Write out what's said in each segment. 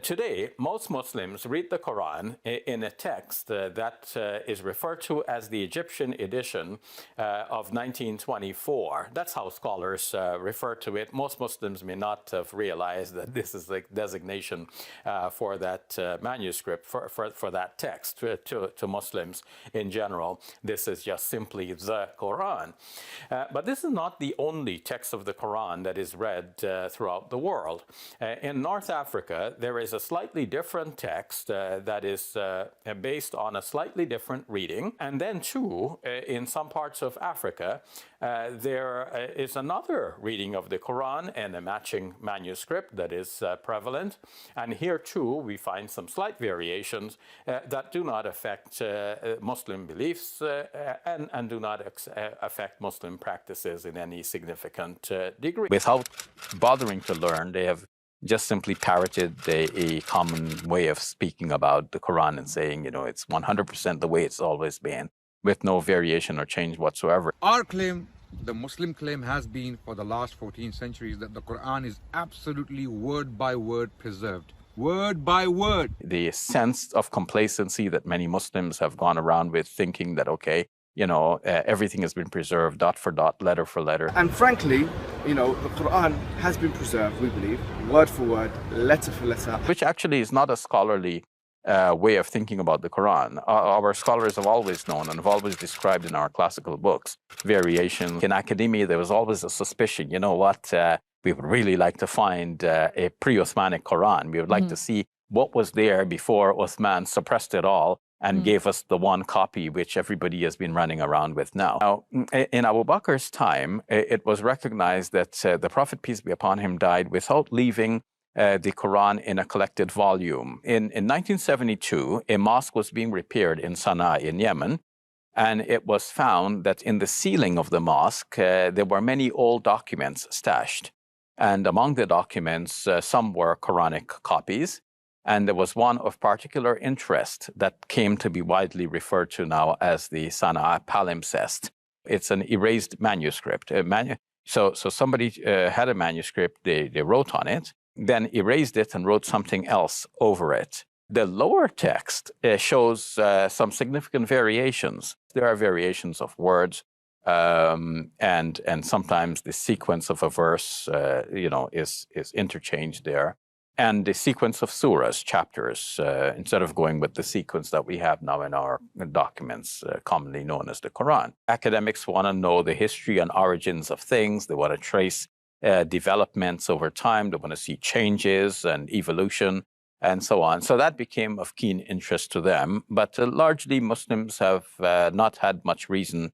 Today, most Muslims read the Quran in a text that is referred to as the Egyptian edition of 1924. That's how scholars refer to it. Most Muslims may not have realized that this is the designation for that manuscript, for that text to Muslims in general. This is just simply the Quran. But this is not the only text of the Quran that is read throughout the world. In North Africa, there is a slightly different text that is based on a slightly different reading. And then, too, in some parts of Africa, there is another reading of the Quran and a matching manuscript that is prevalent. And here, too, we find some slight variations that do not affect Muslim beliefs and do not affect Muslim practices in any significant degree. Without bothering to learn, they have just simply parroted a common way of speaking about the Quran and saying, it's 100% the way it's always been, with no variation or change whatsoever. Our claim, the Muslim claim, has been for the last 14 centuries that the Quran is absolutely word by word preserved. Word by word. The sense of complacency that many Muslims have gone around with, thinking that, okay, everything has been preserved dot for dot, letter for letter. And frankly, the Quran has been preserved, we believe, word for word, letter for letter. Which actually is not a scholarly way of thinking about the Quran. Our scholars have always known and have always described in our classical books variations. In academia, there was always a suspicion, we would really like to find a pre-Uthmanic Quran. We would like to see what was there before Uthman suppressed it all and gave us the one copy which everybody has been running around with now. Now, in Abu Bakr's time, it was recognized that the Prophet, peace be upon him, died without leaving the Quran in a collected volume. In 1972, a mosque was being repaired in Sana'a in Yemen, and it was found that in the ceiling of the mosque, there were many old documents stashed. And among the documents, some were Quranic copies, and there was one of particular interest that came to be widely referred to now as the Sana'a palimpsest. It's an erased manuscript. So somebody had a manuscript, they wrote on it, then erased it and wrote something else over it. The lower text shows some significant variations. There are variations of words, and sometimes the sequence of a verse, is interchanged there. And the sequence of surahs, chapters, instead of going with the sequence that we have now in our documents, commonly known as the Quran. Academics want to know the history and origins of things. They want to trace developments over time. They want to see changes and evolution and so on. So that became of keen interest to them. But largely Muslims have not had much reason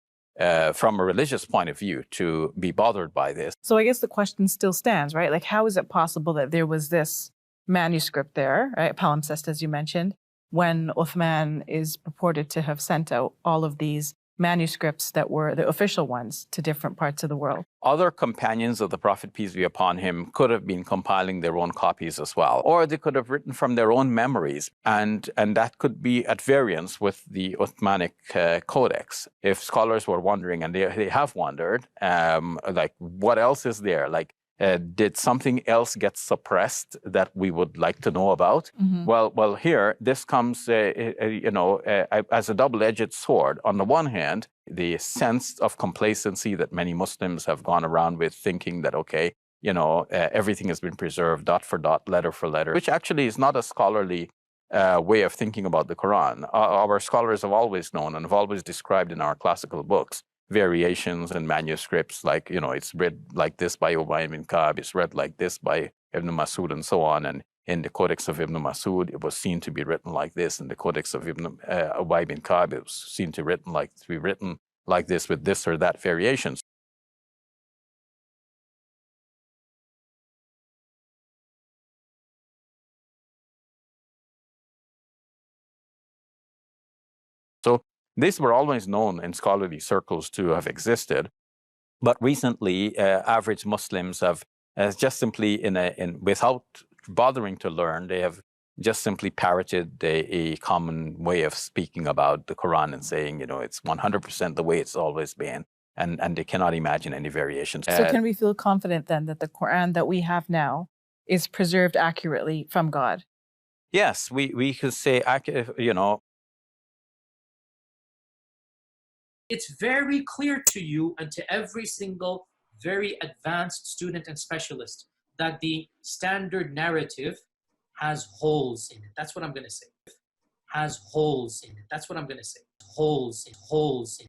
from a religious point of view to be bothered by this. So I guess the question still stands, right? Like, how is it possible that there was this manuscript there, right, palimpsest, as you mentioned, when Uthman is purported to have sent out all of these manuscripts that were the official ones to different parts of the world? Other companions of the Prophet, peace be upon him, could have been compiling their own copies as well, or they could have written from their own memories, and that could be at variance with the Uthmanic Codex. If scholars were wondering, and they have wondered, like, what else is there? Like, did something else get suppressed that we would like to know about? Well, here, this comes, as a double-edged sword. On the one hand, the sense of complacency that many Muslims have gone around with, thinking that, okay, everything has been preserved dot for dot, letter for letter, which actually is not a scholarly way of thinking about the Quran. Our scholars have always known and have always described in our classical books variations in manuscripts, like, it's read like this by Ubay bin Ka'b, it's read like this by Ibn Masud, and so on. And in the Codex of Ibn Masud, it was seen to be written like this. In the Codex of Ubay bin Ka'b, it was seen to be written like this with this or that variations. So these were always known in scholarly circles to have existed, but recently, average Muslims have just simply, without bothering to learn, they have just simply parroted a common way of speaking about the Quran and saying, it's 100% the way it's always been, and they cannot imagine any variations. So can we feel confident then that the Quran that we have now is preserved accurately from God? Yes, we could say, It's very clear to you and to every single very advanced student and specialist that the standard narrative has holes in it. That's what I'm going to say. Has holes in it. That's what I'm going to say. Holes in.